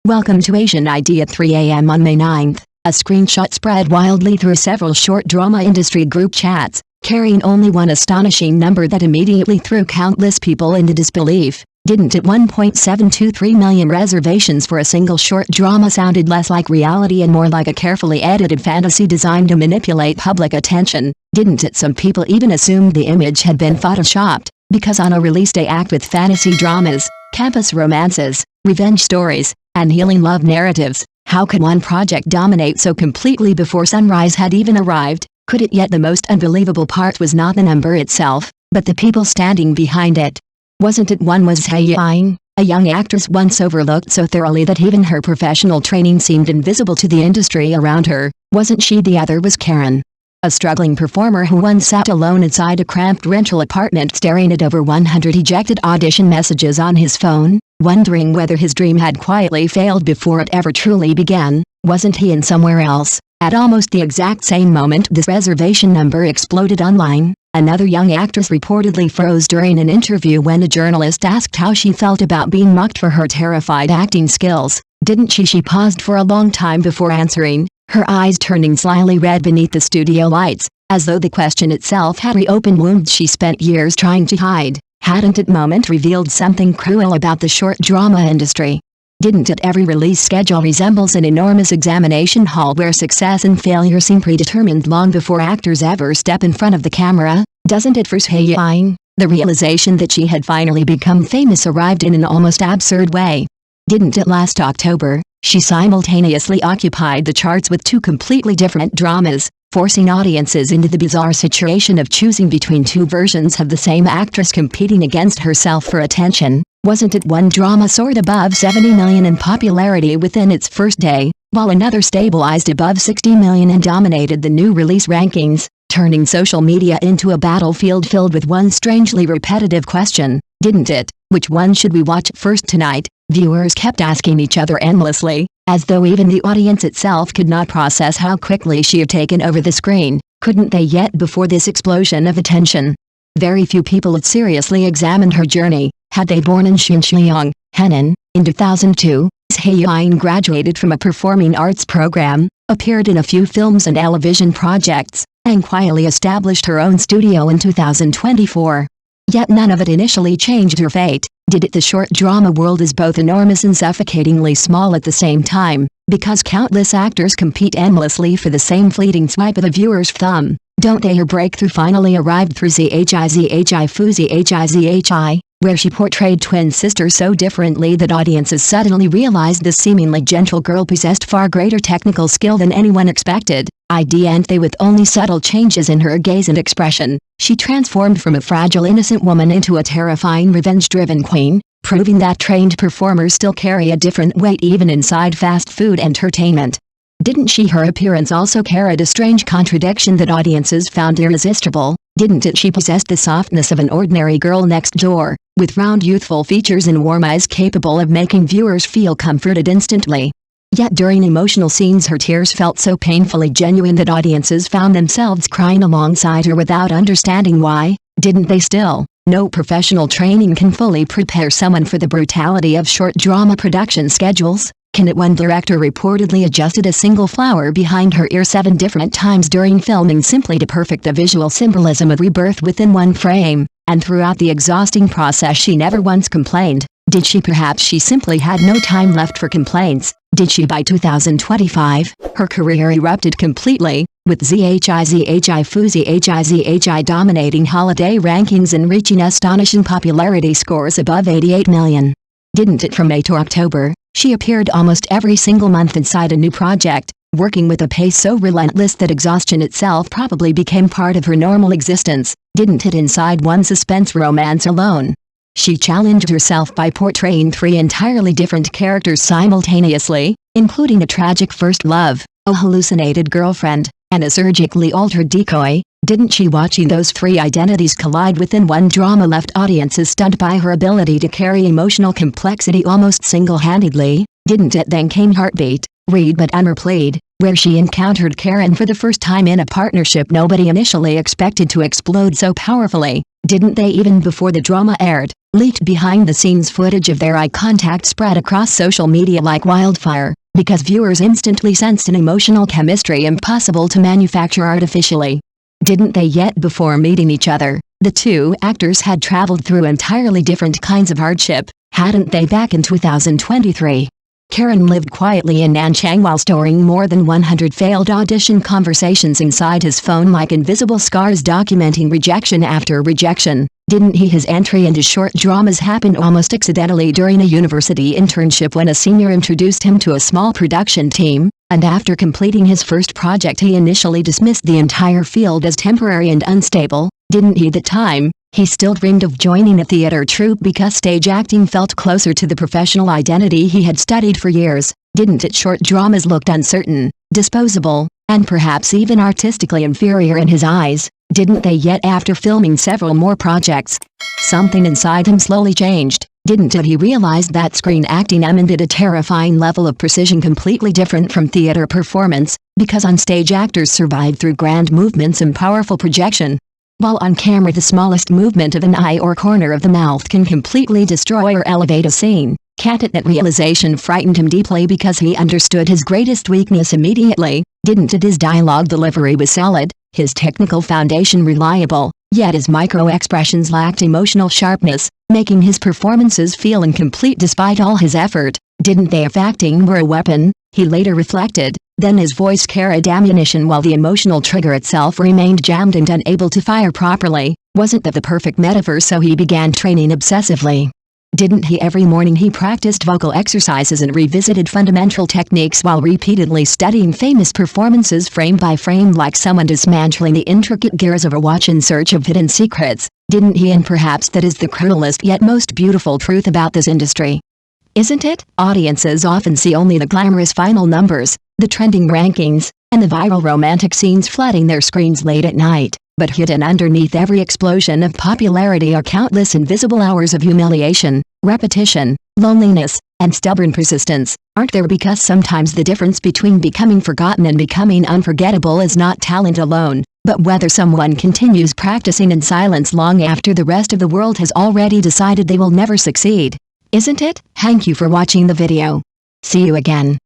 Welcome to Asian ID at 3 a.m. on May 9th. A screenshot spread wildly through several short drama industry group chats, carrying only one astonishing number that immediately threw countless people into disbelief. Didn't it? 1.723 million reservations for a single short drama sounded less like reality and more like a carefully edited fantasy designed to manipulate public attention. Didn't it? Some people even assumed the image had been photoshopped, because on a release day act with fantasy dramas, campus romances, revenge stories, and healing love narratives, how could one project dominate so completely before sunrise had even arrived? Could it? Yet the most unbelievable part was not the number itself, but the people standing behind it. Wasn't it? One was Zhai Yiying, a young actress once overlooked so thoroughly that even her professional training seemed invisible to the industry around her. Wasn't she? The other was Charon, a struggling performer who once sat alone inside a cramped rental apartment staring at over 100 ejected audition messages on his phone, wondering whether his dream had quietly failed before it ever truly began. Wasn't he in somewhere else? At almost the exact same moment this reservation number exploded online, another young actress reportedly froze during an interview when a journalist asked how she felt about being mocked for her terrified acting skills. Didn't she? She paused for a long time before answering, her eyes turning slyly red beneath the studio lights, as though the question itself had reopened wounds she spent years trying to hide. Hadn't it? Moment revealed something cruel about the short drama industry. Didn't it? Every release schedule resembles an enormous examination hall where success and failure seem predetermined long before actors ever step in front of the camera. Doesn't it? For Zhai Yiying, the realization that she had finally become famous arrived in an almost absurd way. Didn't it? Last October, she simultaneously occupied the charts with two completely different dramas, forcing audiences into the bizarre situation of choosing between two versions of the same actress competing against herself for attention. Wasn't it? One drama soared above 70 million in popularity within its first day, while another stabilized above 60 million and dominated the new release rankings, turning social media into a battlefield filled with one strangely repetitive question. Didn't it? Which one should we watch first tonight? Viewers kept asking each other endlessly, as though even the audience itself could not process how quickly she had taken over the screen. Couldn't they yet before this explosion of attention? Very few people had seriously examined her journey. Had they? Born in Xinjiang, Hae-in, in 2002, Zhai Yiying graduated from a performing arts program, appeared in a few films and television projects, and quietly established her own studio in 2024. Yet none of it initially changed her fate, did it? The short drama world is both enormous and suffocatingly small at the same time, because countless actors compete endlessly for the same fleeting swipe of the viewer's thumb. Don't they? Her breakthrough finally arrived through Zhi Fu, where she portrayed twin sisters so differently that audiences suddenly realized the seemingly gentle girl possessed far greater technical skill than anyone expected. And they with only subtle changes in her gaze and expression, she transformed from a fragile innocent woman into a terrifying revenge-driven queen, proving that trained performers still carry a different weight even inside fast food entertainment. Didn't she? Her appearance also carried a strange contradiction that audiences found irresistible. Didn't it? She possessed the softness of an ordinary girl next door, with round youthful features and warm eyes capable of making viewers feel comforted instantly. Yet during emotional scenes her tears felt so painfully genuine that audiences found themselves crying alongside her without understanding why. Didn't they? Still, no professional training can fully prepare someone for the brutality of short drama production schedules. Can it? One director reportedly adjusted a single flower behind her ear 7 different times during filming simply to perfect the visual symbolism of rebirth within one frame, and throughout the exhausting process she never once complained. Did she? Perhaps she simply had no time left for complaints. Did she? By 2025, her career erupted completely, with Zhi Fu dominating holiday rankings and reaching astonishing popularity scores above 88 million. Didn't it? From May to October, she appeared almost every single month inside a new project, working with a pace so relentless that exhaustion itself probably became part of her normal existence. Didn't it? Inside one suspense romance alone, she challenged herself by portraying 3 entirely different characters simultaneously, including a tragic first love, a hallucinated girlfriend, and a surgically altered decoy. Didn't she? Watching those 3 identities collide within one drama left audiences stunned by her ability to carry emotional complexity almost single-handedly. Didn't it? Then came Heartbeat, read but unreplayed, where she encountered Charon for the first time in a partnership nobody initially expected to explode so powerfully. Didn't they? Even before the drama aired, leaked behind-the-scenes footage of their eye contact spread across social media like wildfire, because viewers instantly sensed an emotional chemistry impossible to manufacture artificially. Didn't they? Yet before meeting each other, the two actors had traveled through entirely different kinds of hardship, hadn't they? Back in 2023, Charon lived quietly in Nanchang while storing more than 100 failed audition conversations inside his phone like invisible scars documenting rejection after rejection. Didn't he? His entry into short dramas happened almost accidentally during a university internship when a senior introduced him to a small production team, and after completing his first project he initially dismissed the entire field as temporary and unstable. Didn't he? At the time, he still dreamed of joining a theater troupe because stage acting felt closer to the professional identity he had studied for years. Didn't it? Short dramas looked uncertain, disposable, and perhaps even artistically inferior in his eyes, didn't they? Yet after filming several more projects, something inside him slowly changed, didn't it? He realized that screen acting demanded a terrifying level of precision completely different from theater performance, because on-stage actors survive through grand movements and powerful projection, while on camera the smallest movement of an eye or corner of the mouth can completely destroy or elevate a scene. That realization frightened him deeply because he understood his greatest weakness immediately, didn't it? His dialogue delivery was solid, his technical foundation reliable, yet his micro-expressions lacked emotional sharpness, making his performances feel incomplete despite all his effort. Didn't they? If acting were a weapon, he later reflected, then his voice carried ammunition while the emotional trigger itself remained jammed and unable to fire properly. Wasn't that the perfect metaphor? So he began training obsessively. Didn't he? Every morning he practiced vocal exercises and revisited fundamental techniques while repeatedly studying famous performances frame by frame like someone dismantling the intricate gears of a watch in search of hidden secrets, didn't he? And perhaps that is the cruelest yet most beautiful truth about this industry, isn't it? Audiences often see only the glamorous final numbers, the trending rankings, and the viral romantic scenes flooding their screens late at night. But hidden underneath every explosion of popularity are countless invisible hours of humiliation, repetition, loneliness, and stubborn persistence, aren't there? Because sometimes the difference between becoming forgotten and becoming unforgettable is not talent alone, but whether someone continues practicing in silence long after the rest of the world has already decided they will never succeed. Isn't it? Thank you for watching the video. See you again.